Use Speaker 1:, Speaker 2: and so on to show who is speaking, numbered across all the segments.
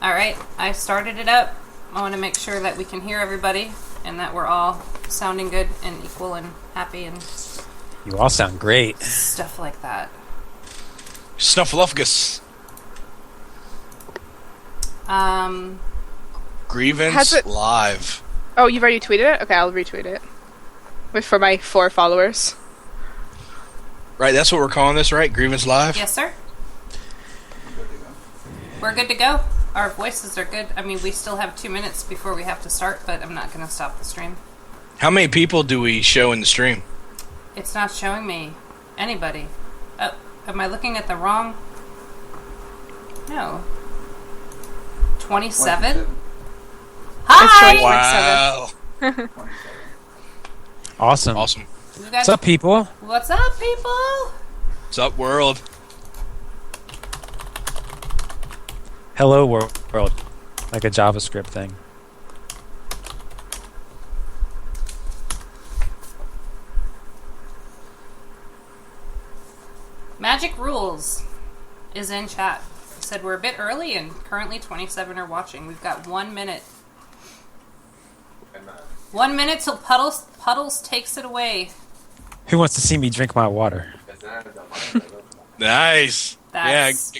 Speaker 1: All right, I started it up. I want to make sure that we can hear everybody and that we're all sounding good and equal and happy and
Speaker 2: You all sound great.
Speaker 1: stuff like that.
Speaker 3: Snuffleupagus. Grievance live.
Speaker 4: Oh, you've already tweeted it? Okay, I'll retweet it. For my 4 followers.
Speaker 3: Right, that's what we're calling this, right? Grievance live?
Speaker 1: Yes, sir. We're good to go. Our voices are good. I mean, we still have 2 minutes before we have to start, but I'm not going to stop the stream.
Speaker 3: How many people do we show in the stream?
Speaker 1: It's not showing me anybody. Oh, am I looking at the wrong? No. 27? Hi!
Speaker 3: Wow.
Speaker 2: Awesome.
Speaker 3: Awesome.
Speaker 2: What's up, people?
Speaker 1: What's up, people?
Speaker 3: What's up, world?
Speaker 2: Hello, world. Like a JavaScript thing.
Speaker 1: Magic Rules is in chat. He said we're a bit early and currently 27 are watching. We've got 1 minute. 1 minute till Puddles takes it away.
Speaker 2: Who wants to see me drink my water?
Speaker 3: Nice.
Speaker 1: That's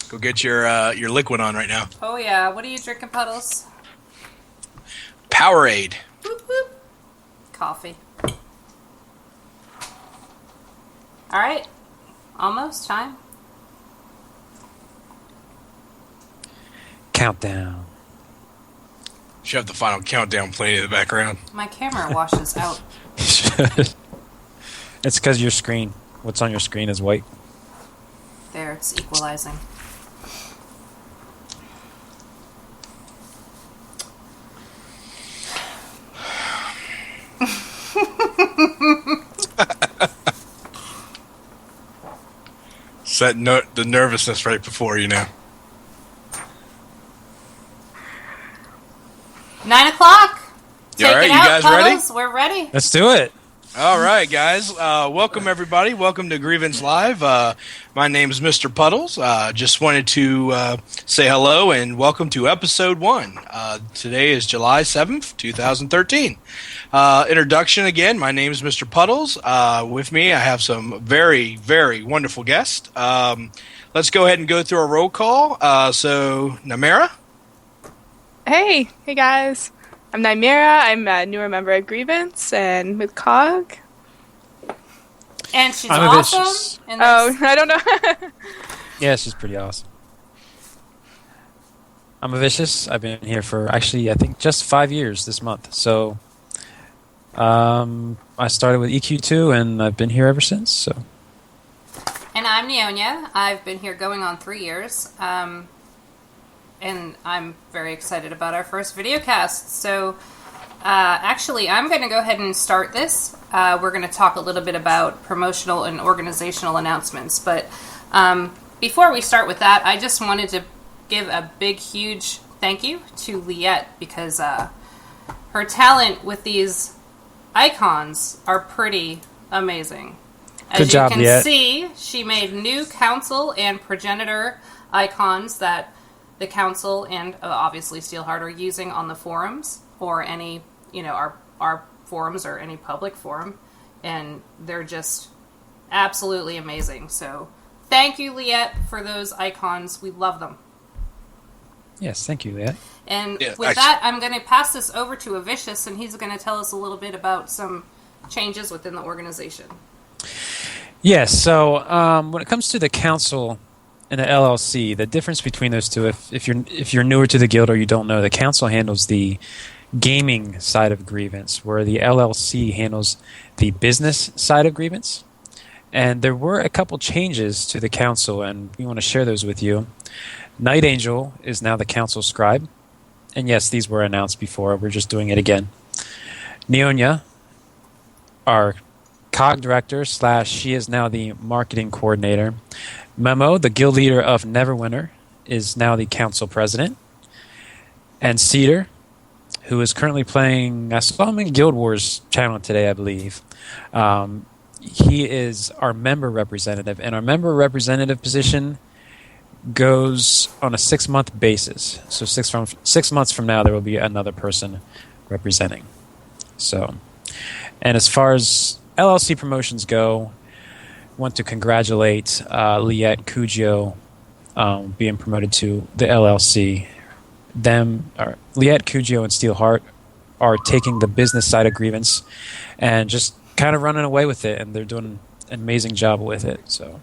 Speaker 3: Go get your liquid on right now.
Speaker 1: Oh yeah, what are you drinking, Puddles?
Speaker 3: Powerade.
Speaker 1: Boop, boop. Coffee. Alright. Almost time.
Speaker 2: Countdown.
Speaker 3: Should have the final countdown playing in the background.
Speaker 1: My camera washes out.
Speaker 2: It's because your screen. What's on your screen is white.
Speaker 1: There, it's equalizing.
Speaker 3: Set the nervousness right before you know.
Speaker 1: 9 o'clock.
Speaker 3: You all right? You guys
Speaker 1: Puddles.
Speaker 3: ready?
Speaker 1: We're ready.
Speaker 2: Let's do it.
Speaker 3: All right, guys. Welcome, everybody. Welcome to Grievance Live. My name is Mr. Puddles. Just wanted to say hello and welcome to episode 1. Today is July 7th, 2013. Introduction again. My name is Mr. Puddles. With me, I have some very, very wonderful guests. Let's go ahead and go through our roll call. So, Namera?
Speaker 4: Hey guys. I'm Nymera. I'm a newer member of Grievance and with COG.
Speaker 1: And she's
Speaker 2: I'm
Speaker 1: awesome.
Speaker 2: ambitious.
Speaker 1: And
Speaker 4: Oh, I don't know.
Speaker 2: Yeah, she's pretty awesome. I'm a vicious. I've been here for actually, I think, just 5 years this month. So, I started with EQ2, and I've been here ever since. So,
Speaker 1: And I'm Neonia. I've been here going on 3 years. And I'm very excited about our first video cast. So, actually, I'm going to go ahead and start this. We're going to talk a little bit about promotional and organizational announcements. But before we start with that, I just wanted to give a big, huge thank you to Liette because her talent with these icons are pretty amazing. As
Speaker 2: Good job,
Speaker 1: you can
Speaker 2: Liette.
Speaker 1: see, she made new council and progenitor icons that the council and obviously Steelheart are using on the forums or any, our forums or any public forum, and they're just absolutely amazing. So thank you, Liette, for those icons. We love them.
Speaker 2: yes, thank you, Liette.
Speaker 1: And
Speaker 3: Yeah,
Speaker 1: with that, I'm going to pass this over to Avicious, and he's going to tell us a little bit about some changes within the organization.
Speaker 2: Yes, so when it comes to the council and the LLC, the difference between those two, if you're newer to the guild or you don't know, the council handles the gaming side of Grievance, where the LLC handles the business side of Grievance. And there were a couple changes to the council, and we want to share those with you. Night Angel is now the council scribe. And yes, these were announced before. We're just doing it again. Neonia, our COG director / she is now the marketing coordinator. Memo, the guild leader of Neverwinter, is now the council president. And Cedar, who is currently playing, I saw him in Guild Wars channel today, I believe. He is our member representative. And our member representative position goes on a 6-month basis. So 6 months from now, there will be another person representing. So, and as far as LLC promotions go, want to congratulate Liette Cugio being promoted to the LLC. Liette Cugio and Steelheart are taking the business side of Grievance and just kind of running away with it, and they're doing an amazing job with it. So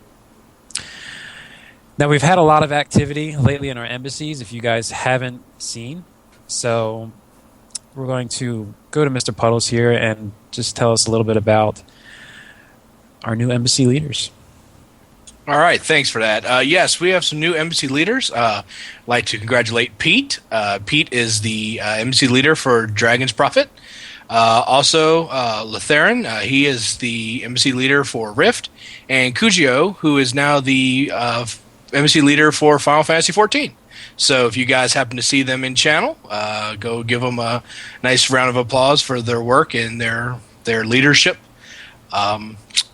Speaker 2: now we've had a lot of activity lately in our embassies, if you guys haven't seen. So we're going to go to Mr. Puddles here and just tell us a little bit about our new embassy leaders.
Speaker 3: All right, thanks for that. Yes, we have some new embassy leaders. I'd like to congratulate Pete. Pete is the embassy leader for Dragon's Prophet. Also, Letherin, he is the embassy leader for Rift. And Cugio, who is now the embassy leader for Final Fantasy XIV. So if you guys happen to see them in channel, go give them a nice round of applause for their work and their leadership.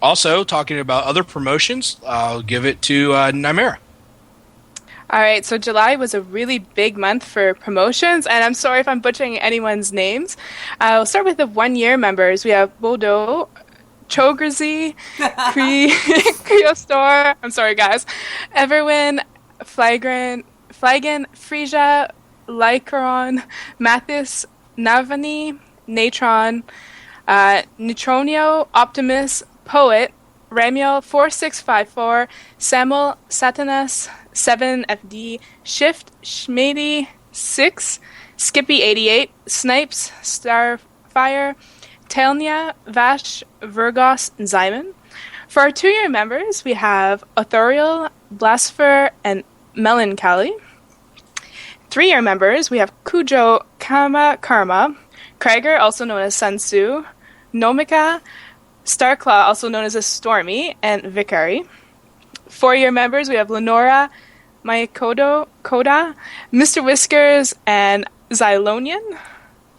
Speaker 3: Also, talking about other promotions, I'll give it to Nymera.
Speaker 4: All right, so July was a really big month for promotions, and I'm sorry if I'm butchering anyone's names. I'll start with the 1-year members. We have Bodo, Chograzy, Creostor, I'm sorry guys, Everwin, Flagon, Frisia, Lycaron, Mathis, Navani, Natron, Neutronio, Optimus, Poet, Ramiel 4654, Samuel, Satanas, 7FD, Shift, Schmady 6, Skippy 88, Snipes, Starfire, Telnia, Vash, Virgos, and Zyman. For our 2-year members, we have Authorial, Blaspher, and Melancholy. 3-year members, we have Kujo, Karma, Krieger, also known as Sun Tzu, Nomika, Starclaw, also known as a Stormy, and Vicary. 4-year members, we have Lenora, Mayakoda, Mr. Whiskers, and Xylonian.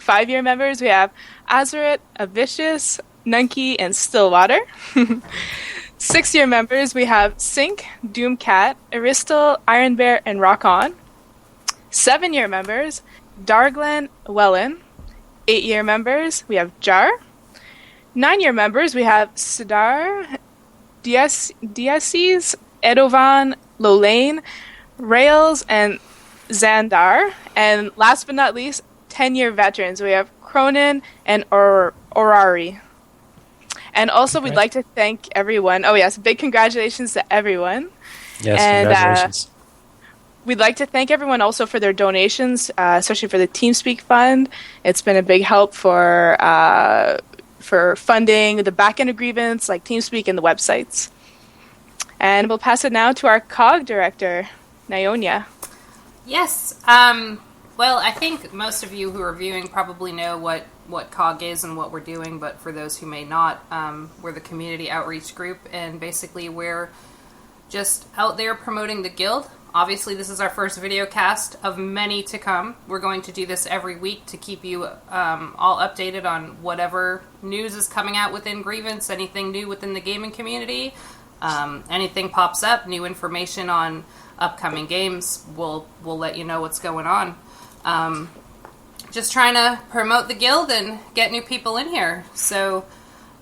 Speaker 4: 5-year members, we have Azaret, Avicious, Nunky, and Stillwater. 6-year members, we have Sink, Doomcat, Aristal, Iron Bear, and Rock On. 7-year members, Darglen, Wellen. 8-year members, we have Jar. 9-year members, we have Sidar, Diases, Edovan, Lolaine, Rails, and Xandar. And last but not least, 10-year veterans. We have Cronin and Orari. And also, we'd like to thank everyone. Oh, yes, big congratulations to everyone.
Speaker 2: Yes,
Speaker 4: and,
Speaker 2: congratulations.
Speaker 4: We'd like to thank everyone also for their donations, especially for the TeamSpeak fund. It's been a big help for funding the back-end of Grievance, like TeamSpeak and the websites. And we'll pass it now to our COG director, Nyonya.
Speaker 1: Yes. Well, I think most of you who are viewing probably know what COG is and what we're doing, but for those who may not, we're the community outreach group, and basically we're just out there promoting the guild. Obviously, this is our first video cast of many to come. We're going to do this every week to keep you all updated on whatever news is coming out within Grievance, anything new within the gaming community, anything pops up, new information on upcoming games, we'll let you know what's going on. Just trying to promote the guild and get new people in here. So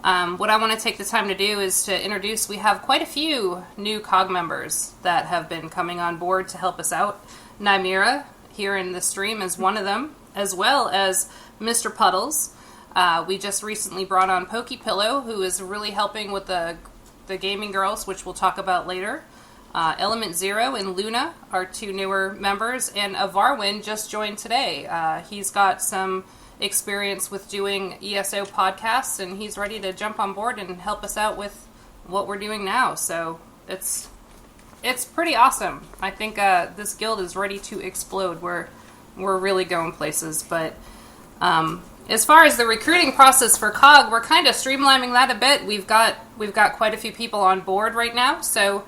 Speaker 1: what I want to take the time to do is to introduce, we have quite a few new COG members that have been coming on board to help us out. Nymera here in the stream is one of them, as well as Mr. Puddles. We just recently brought on Pokey-Pillow, who is really helping with the gaming girls, which we'll talk about later. Element Zero and Luna are 2 newer members, and Avarwin just joined today. He's got some experience with doing ESO podcasts, and he's ready to jump on board and help us out with what we're doing now. So it's pretty awesome. I think this guild is ready to explode. We're really going places. But as far as the recruiting process for COG, we're kind of streamlining that a bit. We've got quite a few people on board right now. So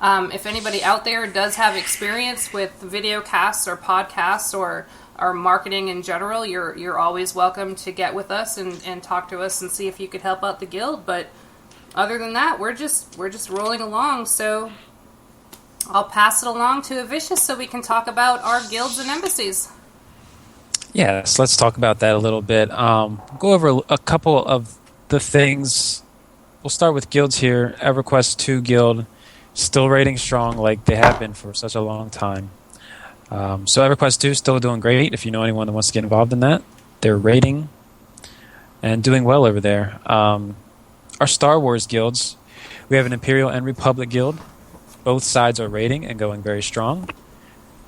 Speaker 1: if anybody out there does have experience with video casts or podcasts or marketing in general, you're always welcome to get with us and talk to us and see if you could help out the guild. But other than that, we're just rolling along. So I'll pass it along to Avicius so we can talk about our guilds and embassies.
Speaker 2: Yes, let's talk about that a little bit. Go over a couple of the things. We'll start with guilds here. EverQuest 2 guild, still rating strong like they have been for such a long time. So EverQuest 2 is still doing great. If you know anyone that wants to get involved in that, they're rating and doing well over there. Our Star Wars guilds, we have an Imperial and Republic guild. Both sides are rating and going very strong.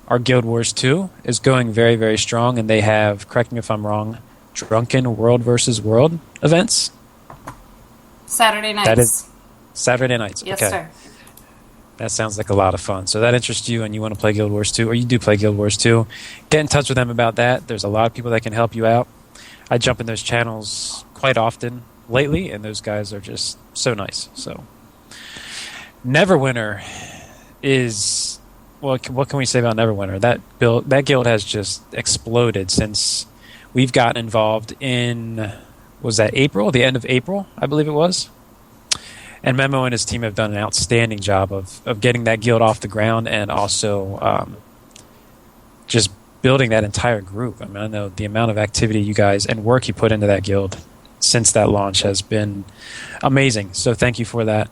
Speaker 2: Our Guild Wars 2 is going very, very strong, and they have, correct me if I'm wrong, Drunken World versus World events.
Speaker 1: Saturday nights.
Speaker 2: That is Saturday nights.
Speaker 1: Yes,
Speaker 2: okay.
Speaker 1: sir.
Speaker 2: That sounds like a lot of fun. So that interests you and you want to play Guild Wars 2, or you do play Guild Wars 2, get in touch with them about that. There's a lot of people that can help you out. I jump in those channels quite often lately, and those guys are just so nice. So Neverwinter is... Well, what can we say about Neverwinter? That guild has just exploded since we've gotten involved in, was that April? The end of April, I believe it was. And Memo and his team have done an outstanding job of getting that guild off the ground and also just building that entire group. I mean, I know the amount of activity you guys and work you put into that guild since that launch has been amazing. So thank you for that.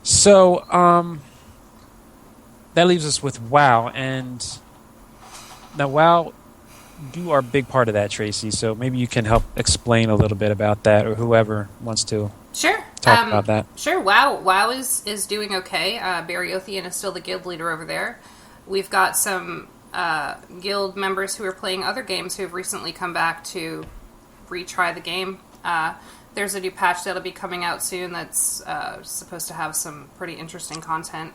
Speaker 2: So, that leaves us with WoW, and now WoW, you are a big part of that, Tracy, so maybe you can help explain a little bit about that, or whoever wants to talk about that.
Speaker 1: Sure. WoW is doing okay. Barry Othian is still the guild leader over there. We've got some guild members who are playing other games who have recently come back to retry the game. There's a new patch that'll be coming out soon that's supposed to have some pretty interesting content.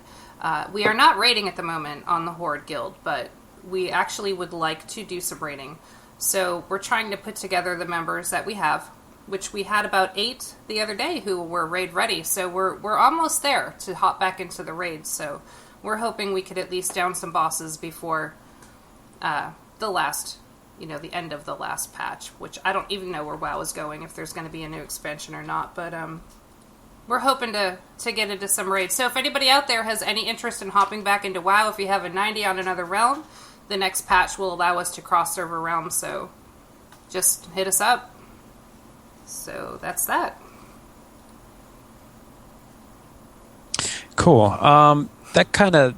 Speaker 1: We are not raiding at the moment on the Horde Guild, but we actually would like to do some raiding. So we're trying to put together the members that we have, which we had about 8 the other day who were raid ready. So we're almost there to hop back into the raids. So we're hoping we could at least down some bosses before the end of the last patch, which I don't even know where WoW is going, if there's going to be a new expansion or not, but we're hoping to get into some raids. So if anybody out there has any interest in hopping back into WoW, if you have a 90 on another realm, the next patch will allow us to cross over realms, so just hit us up. So that's that.
Speaker 2: Cool. That kind of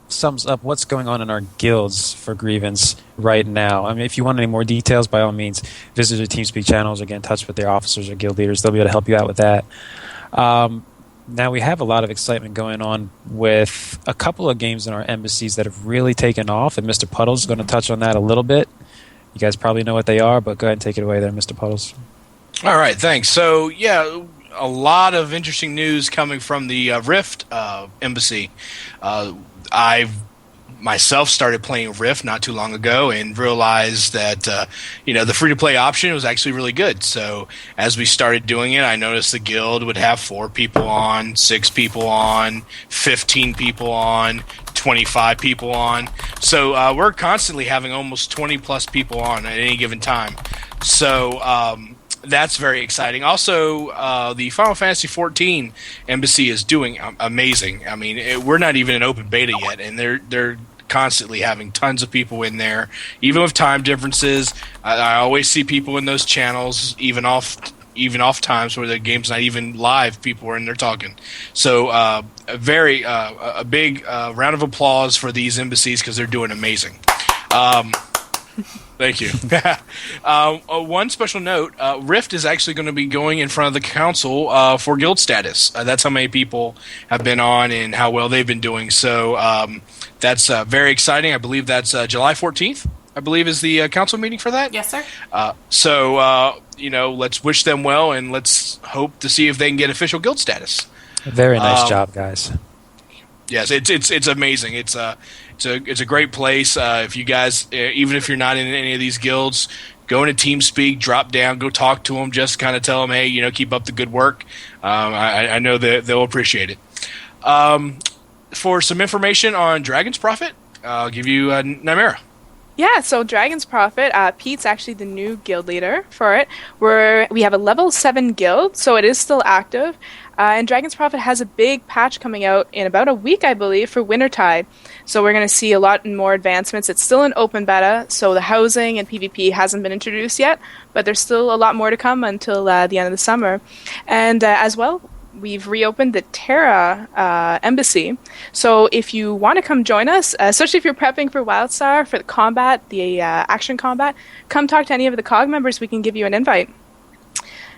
Speaker 2: sums up what's going on in our guilds for Grievance right now. I mean, if you want any more details, by all means, visit the TeamSpeak channels or get in touch with their officers or guild leaders. They'll be able to help you out with that. Now we have a lot of excitement going on with a couple of games in our embassies that have really taken off, and Mr. Puddles is going to touch on that a little bit. You guys probably know what they are, but go ahead and take it away there, Mr. Puddles.
Speaker 3: All right, thanks. So, yeah, a lot of interesting news coming from the Rift embassy. I've myself started playing Rift not too long ago and realized that the free-to-play option was actually really good. So as we started doing it, I noticed the guild would have 4 people on, 6 people on, 15 people on, 25 people on. So we're constantly having almost 20-plus people on at any given time. So that's very exciting. Also, the Final Fantasy XIV embassy is doing amazing. I mean, we're not even in open beta yet, and they're constantly having tons of people in there, even with time differences. I always see people in those channels, even off times where the game's not even live. People are in there talking. So, a big round of applause for these embassies because they're doing amazing. Thank you. One special note, Rift is actually going to be going in front of the council for guild status. That's how many people have been on and how well they've been doing. So that's very exciting. I believe that's July 14th, I believe, is the council meeting for that.
Speaker 1: Yes, sir.
Speaker 3: So let's wish them well, and let's hope to see if they can get official guild status.
Speaker 2: Very nice job, guys.
Speaker 3: Yes, it's amazing. It's a great place. If you guys, even if you're not in any of these guilds, go into TeamSpeak, drop down, go talk to them, just kind of tell them, hey, keep up the good work. I know that they'll appreciate it. For some information on Dragon's Prophet, I'll give you Nymera.
Speaker 4: Yeah, so Dragon's Prophet, Pete's actually the new guild leader for it. We have a level 7 guild, so it is still active. And Dragon's Prophet has a big patch coming out in about a week, I believe, for Wintertide. So we're going to see a lot more advancements. It's still an open beta, so the housing and PvP hasn't been introduced yet, but there's still a lot more to come until the end of the summer. And as well, we've reopened the Terra embassy. So if you want to come join us, especially if you're prepping for WildStar, for the combat, the action combat, come talk to any of the COG members. We can give you an invite.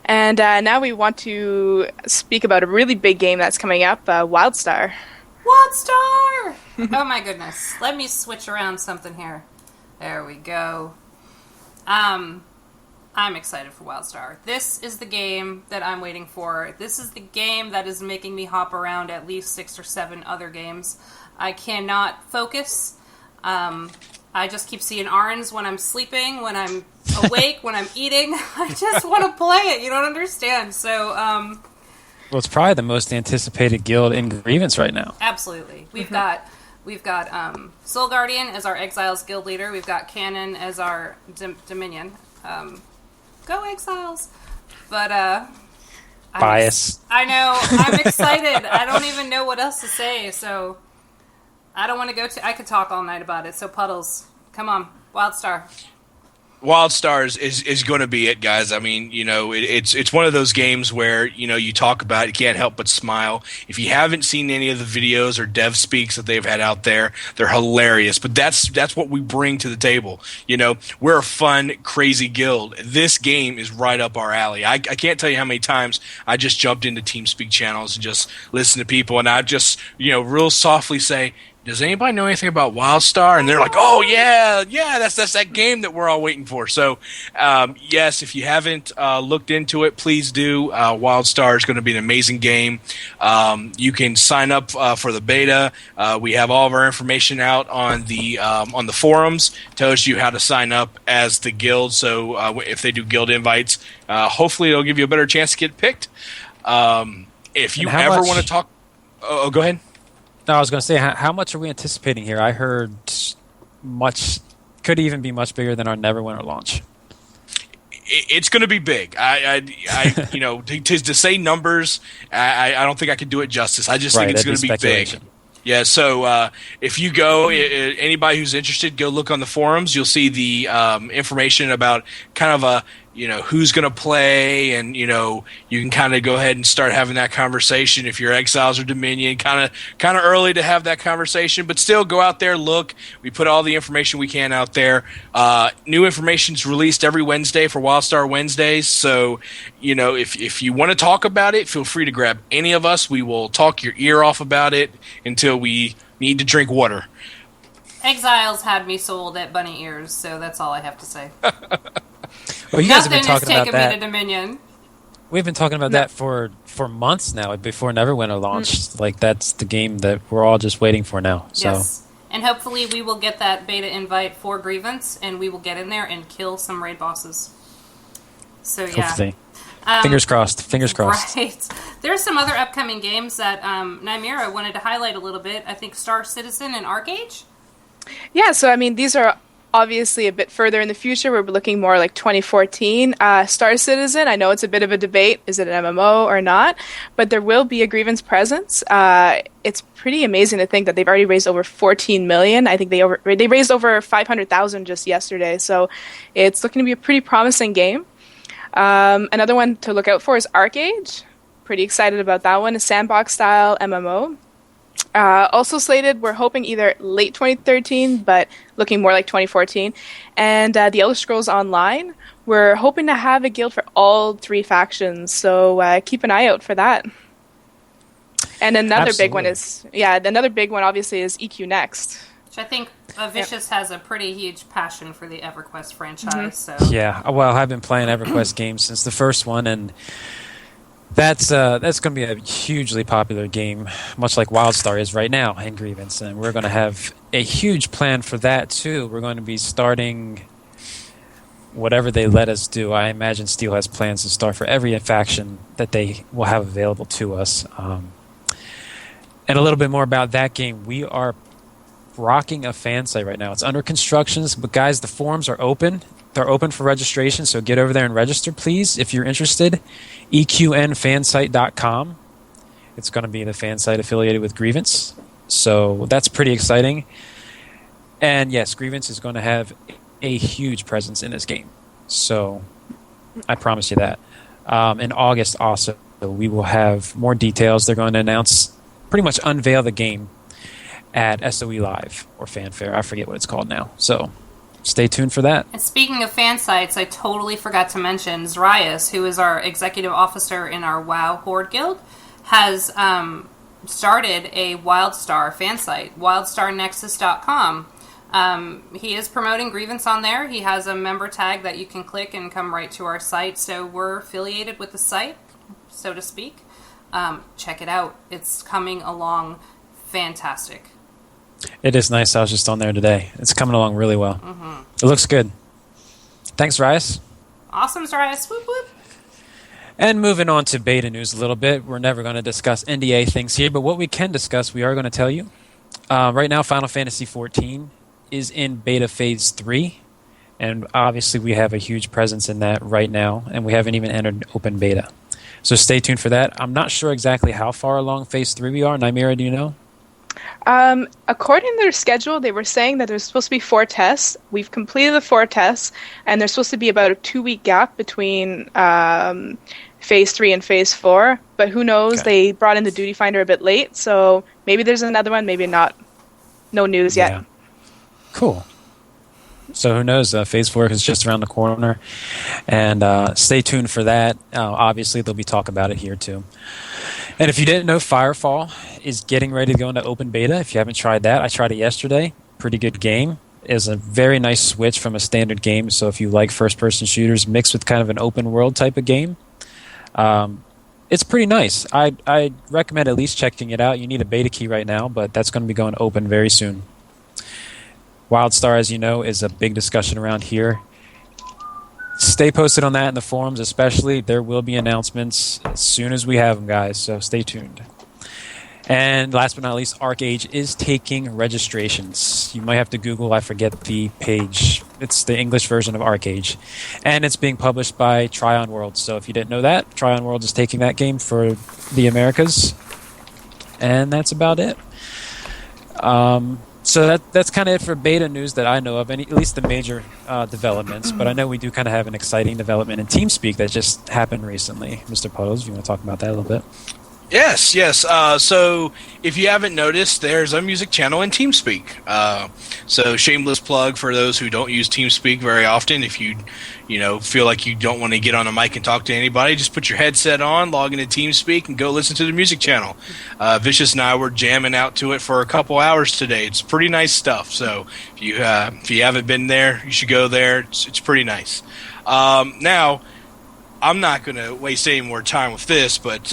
Speaker 4: And now we want to speak about a really big game that's coming up, WildStar.
Speaker 1: WildStar! Oh my goodness. Let me switch around something here. There we go. I'm excited for WildStar. This is the game that I'm waiting for. This is the game that is making me hop around at least 6 or 7 other games. I cannot focus. I just keep seeing orange when I'm sleeping, when I'm awake, when I'm eating. I just want to play it. You don't understand. So,
Speaker 2: well, it's probably the most anticipated guild in Grievance right now.
Speaker 1: Absolutely. We've got Soul Guardian as our Exiles guild leader. We've got Cannon as our Dominion. Go Exiles! But,
Speaker 2: bias.
Speaker 1: I know. I'm excited. I don't even know what else to say, so I don't want to go to... I could talk all night about it, so Puddles, come on. WildStar.
Speaker 3: WildStar is going to be it, guys. I mean, it's one of those games where, you talk about it, you can't help but smile. If you haven't seen any of the videos or dev speaks that they've had out there, they're hilarious. But that's what we bring to the table. We're a fun, crazy guild. This game is right up our alley. I can't tell you how many times I just jumped into TeamSpeak channels and just listened to people, and I just, real softly say, does anybody know anything about WildStar? And they're like, oh, yeah, that's that game that we're all waiting for. So, yes, if you haven't looked into it, please do. WildStar is going to be an amazing game. You can sign up for the beta. We have all of our information out on the forums. It tells you how to sign up as the guild. So if they do guild invites, hopefully it'll give you a better chance to get picked. If you ever want to talk... Oh, go ahead.
Speaker 2: No, I was going to say, how much are we anticipating here? I heard could even be much bigger than our Neverwinter launch.
Speaker 3: It's going to be big. To say numbers, I don't think I could do it justice. I just think it's going to be big. Yeah, so if you go, anybody who's interested, go look on the forums. You'll see the information about kind of who's going to play, and you can kind of go ahead and start having that conversation. If you're Exiles or Dominion, kind of early to have that conversation, but still go out there, look. We put all the information we can out there. New information's released every Wednesday for WildStar Wednesdays, so if you want to talk about it, feel free to grab any of us. We will talk your ear off about it until we need to drink water.
Speaker 1: Exiles had me sold at bunny ears, so that's all I have to say.
Speaker 2: Well, you guys have been
Speaker 1: Nothing has
Speaker 2: talking about
Speaker 1: taken
Speaker 2: that.
Speaker 1: me to Dominion.
Speaker 2: We've been talking about that for months now, before Neverwinter launched. Like, that's the game that we're all just waiting for now. So.
Speaker 1: Yes. And hopefully we will get that beta invite for Grievance, and we will get in there and kill some raid bosses. So, yeah.
Speaker 2: Hopefully. Fingers crossed. Fingers crossed.
Speaker 1: Right. There's some other upcoming games that Nymera wanted to highlight a little bit. I think Star Citizen and Arcage.
Speaker 4: Yeah, so I mean, these are obviously a bit further in the future. We're looking more like 2014. Star Citizen, I know it's a bit of a debate. Is it an MMO or not? But there will be a Grievance presence. It's pretty amazing to think that they've already raised over 14 million. I think they raised over 500,000 just yesterday. So it's looking to be a pretty promising game. Another one to look out for is Arcage. Pretty excited about that one. A sandbox-style MMO. Also slated, we're hoping either late 2013, but looking more like 2014. And The Elder Scrolls Online, we're hoping to have a guild for all 3 factions, so keep an eye out for that. And another big one is, another big one obviously is EQ Next.
Speaker 1: Which I think Vicious has a pretty huge passion for the EverQuest franchise.
Speaker 4: Mm-hmm.
Speaker 1: So
Speaker 2: Yeah, well, I've been playing EverQuest games since the first one, and that's going to be a hugely popular game, much like WildStar is right now in Grievance, and we're going to have a huge plan for that too. We're going to be starting whatever they let us do. I imagine Steel has plans to start for every faction that they will have available to us. And a little bit more about that game. We are rocking a fan site right now. It's under construction, but guys, the forums are open. They're open for registration, so get over there and register, please, if you're interested. eqnfansite.com. It's going to be the fan site affiliated with Grievance, so that's pretty exciting. And yes, Grievance is going to have a huge presence in this game, so I promise you that. In August also, we will have more details. They're going to announce, pretty much unveil the game at SOE Live or Fanfare. I forget what it's called now. So stay tuned for that.
Speaker 1: And speaking of fan sites, I totally forgot to mention Zrias, who is our executive officer in our WoW Horde Guild, has started a WildStar fan site, wildstarnexus.com. He is promoting Grievance on there. He has a member tag that you can click and come right to our site. So we're affiliated with the site, so to speak. Check it out. It's coming along fantastic.
Speaker 2: It is nice. I was just on there today. It's coming along really well. Mm-hmm. It looks good. Thanks, Rias.
Speaker 1: Awesome, Rias. Whoop, whoop.
Speaker 2: And moving on to beta news a little bit. We're never going to discuss NDA things here, but what we can discuss, we are going to tell you. Right now, Final Fantasy XIV is in beta phase 3, and obviously we have a huge presence in that right now, and we haven't even entered open beta. So stay tuned for that. I'm not sure exactly how far along phase 3 we are. Nymera, do you know?
Speaker 4: According to their schedule, they were saying that there's supposed to be 4 tests. We've completed the 4 tests, and there's supposed to be about a 2-week gap between phase 3 and phase 4. But who knows?
Speaker 2: Okay.
Speaker 4: They brought in the Duty Finder a bit late, so maybe there's another one, maybe not. No news yet.
Speaker 2: Yeah. Cool. So who knows? Phase 4 is just around the corner, and stay tuned for that. Obviously, there'll be talk about it here too. And if you didn't know, Firefall is getting ready to go into open beta. If you haven't tried that, I tried it yesterday. Pretty good game. It's a very nice switch from a standard game. So if you like first-person shooters mixed with kind of an open world type of game, it's pretty nice. I recommend at least checking it out. You need a beta key right now, but that's going to be going open very soon. WildStar, as you know, is a big discussion around here. Stay posted on that in the forums, especially. There will be announcements as soon as we have them, guys, so stay tuned. And last but not least, ArcAge is taking registrations. You might have to Google, I forget the page. It's the English version of ArcAge. And it's being published by Tryon Worlds. So if you didn't know that, Tryon Worlds is taking that game for the Americas. And that's about it. So that's kind of it for beta news that I know of, at least the major developments. But I know we do kind of have an exciting development in TeamSpeak that just happened recently. Mr. Puddles, if you want to talk about that a little bit.
Speaker 3: Yes. So if you haven't noticed, there's a music channel in TeamSpeak. So shameless plug for those who don't use TeamSpeak very often. If you feel like you don't want to get on a mic and talk to anybody, just put your headset on, log into TeamSpeak, and go listen to the music channel. Vicious and I were jamming out to it for a couple hours today. It's pretty nice stuff. So if you haven't been there, you should go there. It's pretty nice. Now, I'm not going to waste any more time with this, but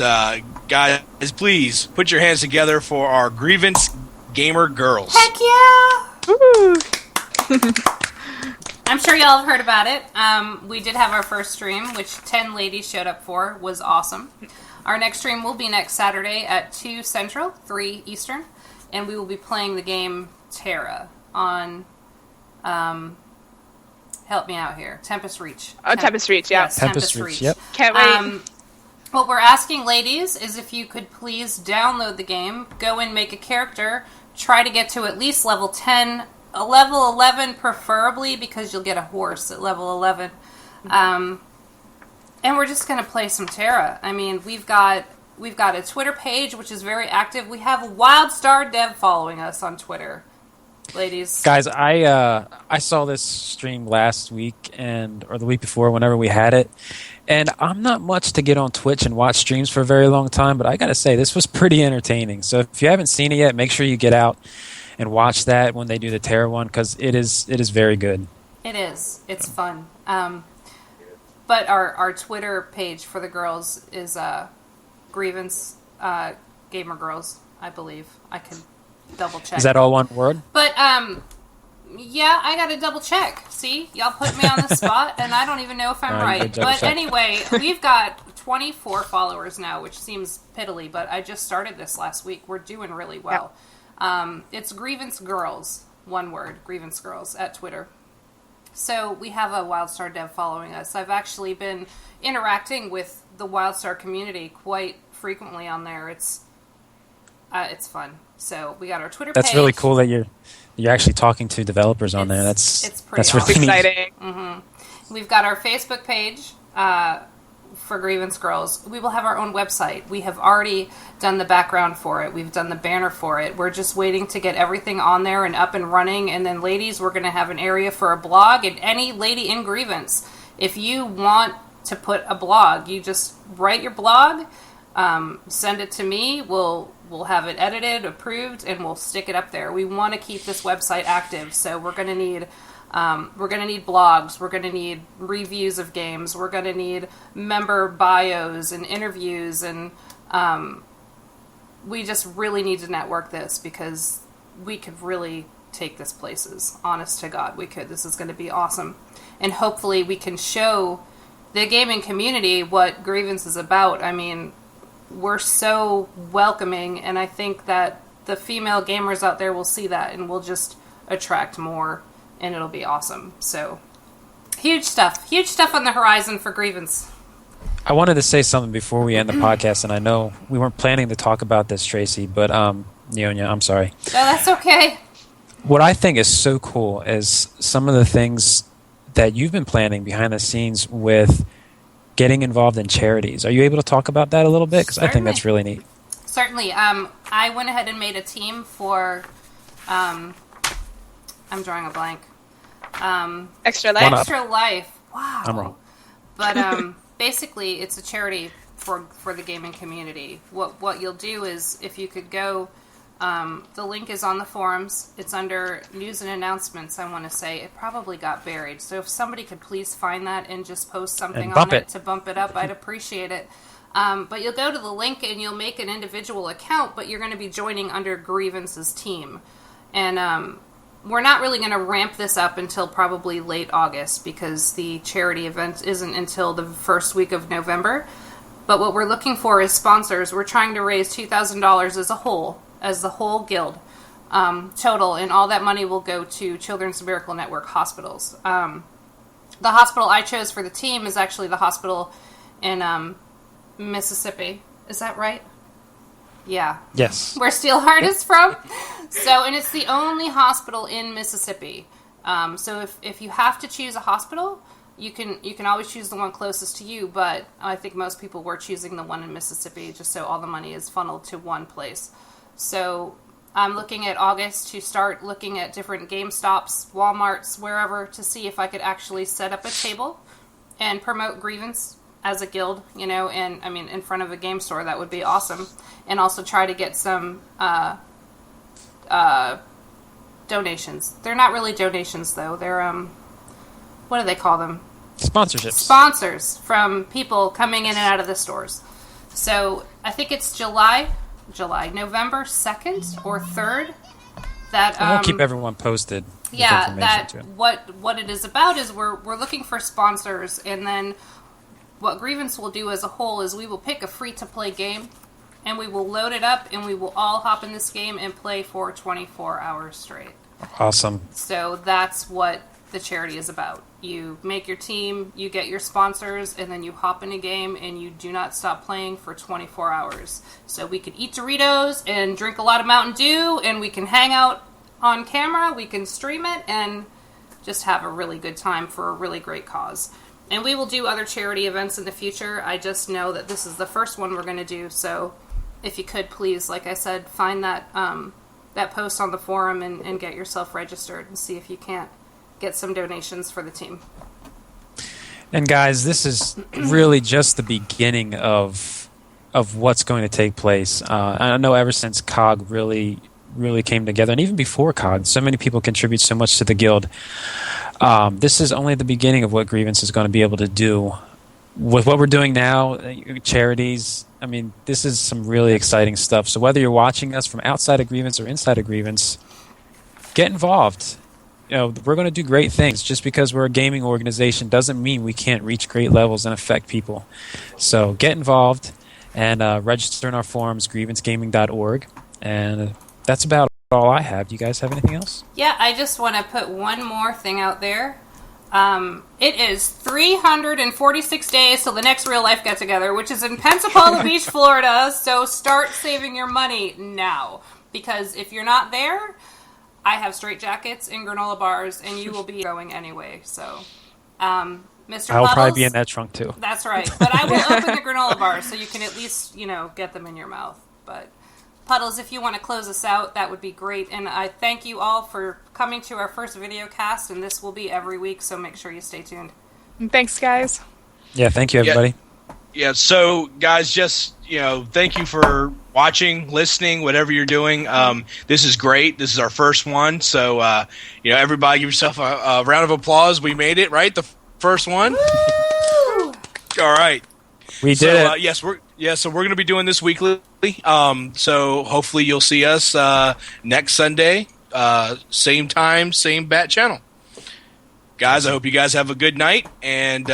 Speaker 3: guys, please put your hands together for our Grievance gamer girls.
Speaker 1: Heck yeah!
Speaker 4: Woo!
Speaker 1: I'm sure y'all have heard about it. We did have our first stream, which 10 ladies showed up for. Was awesome. Our next stream will be next Saturday at 2 Central, 3 Eastern, and we will be playing the game Terra on... help me out here. Tempest Reach.
Speaker 4: Tempest Reach, yeah.
Speaker 1: Yes,
Speaker 2: Tempest Reach, yep.
Speaker 4: Can't wait.
Speaker 1: What we're asking, ladies, is if you could please download the game, go and make a character, try to get to at least level 10, level 11 preferably, because you'll get a horse at level 11. And we're just going to play some Terra. I mean, we've got a Twitter page, which is very active. We have WildStar Dev following us on Twitter. Ladies,
Speaker 2: guys, I saw this stream last week or the week before, whenever we had it, and I'm not much to get on Twitch and watch streams for a very long time, but I gotta say this was pretty entertaining. So if you haven't seen it yet, make sure you get out and watch that when they do the Terra one, because it is very good.
Speaker 1: It is. It's fun. But our Twitter page for the girls is Grievance Gamer Girls, I believe. I can double check.
Speaker 2: Is that all one word?
Speaker 1: But yeah, I gotta double check. See, y'all put me on the spot, and I don't even know if I'm right. But anyway, we've got 24 followers now, which seems piddly, but I just started this last week. We're doing really well. It's Grievance Girls, one word, Grievance Girls at Twitter. So we have a WildStar dev following us. I've actually been interacting with the WildStar community quite frequently on there. It's fun. So we got our Twitter page.
Speaker 2: That's really cool that you're actually talking to developers on there. That's
Speaker 1: pretty
Speaker 2: really
Speaker 1: awesome.
Speaker 4: Exciting.
Speaker 1: Mm-hmm. We've got our Facebook page for Grievance Girls. We will have our own website. We have already done the background for it. We've done the banner for it. We're just waiting to get everything on there and up and running. And then, ladies, we're going to have an area for a blog. And any lady in Grievance, if you want to put a blog, you just write your blog, send it to me. We'll have it edited, approved, and we'll stick it up there. We want to keep this website active, so we're going to need blogs. We're going to need reviews of games. We're going to need member bios and interviews, and we just really need to network this because we could really take this places. Honest to God, we could. This is going to be awesome, and hopefully we can show the gaming community what Grievance is about. I mean, we're so welcoming, and I think that the female gamers out there will see that, and we'll just attract more, and it'll be awesome. So, huge stuff on the horizon for Grievance.
Speaker 2: I wanted to say something before we end the podcast, and I know we weren't planning to talk about this, Tracy, but Nyonya, I'm sorry.
Speaker 1: No, that's okay.
Speaker 2: What I think is so cool is some of the things that you've been planning behind the scenes with getting involved in charities. Are you able to talk about that a little bit? Because I think that's really neat.
Speaker 1: Certainly. I went ahead and made a team for, I'm drawing a blank.
Speaker 4: Extra Life?
Speaker 1: Extra Life. Wow.
Speaker 2: I'm wrong.
Speaker 1: But basically, it's a charity for the gaming community. What you'll do is, if you could go, the link is on the forums. It's under news and announcements, I want to say. It probably got buried. So if somebody could please find that and just post something on it to bump it up, I'd appreciate it. But you'll go to the link and you'll make an individual account, but you're going to be joining under Grievance's team. And we're not really going to ramp this up until probably late August because the charity event isn't until the first week of November. But what we're looking for is sponsors. We're trying to raise $2,000 as the whole guild total, and all that money will go to Children's Miracle Network hospitals. The hospital I chose for the team is actually the hospital in Mississippi. Is that right? Yeah.
Speaker 2: Yes.
Speaker 1: Where Steelheart is from. So, and it's the only hospital in Mississippi. So if you have to choose a hospital, you can always choose the one closest to you, but I think most people were choosing the one in Mississippi just so all the money is funneled to one place. So I'm looking at August to start looking at different GameStops, Walmarts, wherever, to see if I could actually set up a table and promote Grievance as a guild, and I mean, in front of a game store. That would be awesome. And also try to get some donations. They're not really donations, though. They're, what do they call them?
Speaker 2: Sponsorships. Sponsors
Speaker 1: from people coming in and out of the stores. So I think it's November 2nd or 3rd. That
Speaker 2: we'll keep everyone posted.
Speaker 1: Yeah, that what it is about is we're looking for sponsors, and then what Grievance will do as a whole is we will pick a free-to-play game, and we will load it up, and we will all hop in this game and play for 24 hours straight.
Speaker 2: Awesome.
Speaker 1: So that's what the charity is about. You make your team, you get your sponsors, and then you hop in a game, and you do not stop playing for 24 hours. So we can eat Doritos and drink a lot of Mountain Dew, and we can hang out on camera, we can stream it, and just have a really good time for a really great cause. And we will do other charity events in the future. I just know that this is the first one we're going to do, so if you could please, like I said, find that that post on the forum and get yourself registered and see if you can't get some donations for the team.
Speaker 2: And guys, this is really just the beginning of what's going to take place. I know ever since COG really came together, and even before COG, so many people contribute so much to the guild. This is only the beginning of what Grievance is going to be able to do. With what we're doing now, charities, I mean, this is some really exciting stuff. So whether you're watching us from outside of Grievance or inside of Grievance, get involved. We're going to do great things. Just because we're a gaming organization doesn't mean we can't reach great levels and affect people. So get involved and register in our forums, grievancegaming.org. And that's about all I have. Do you guys have anything else?
Speaker 1: Yeah, I just want to put one more thing out there. It is 346 days till the next real life get together, which is in Pensacola Beach, Florida. So start saving your money now, because if you're not there, I have straight jackets and granola bars, and you will be going anyway. So, Mr.
Speaker 2: I'll
Speaker 1: Puddles,
Speaker 2: probably be in that trunk too.
Speaker 1: That's right, but I will open the granola bars so you can at least get them in your mouth. But Puddles, if you want to close us out, that would be great. And I thank you all for coming to our first video cast, and this will be every week, so make sure you stay tuned.
Speaker 4: Thanks, guys.
Speaker 2: Yeah, thank you, everybody.
Speaker 3: Yeah, so guys, just thank you for watching, listening, whatever you're doing. This is great. This is our first one, so everybody give yourself a round of applause. We made it, right? The first one.
Speaker 1: Woo!
Speaker 3: All right.
Speaker 2: We did it.
Speaker 3: So we're going to be doing this weekly. So hopefully you'll see us next Sunday, same time, same bat channel. Guys, I hope you guys have a good night, and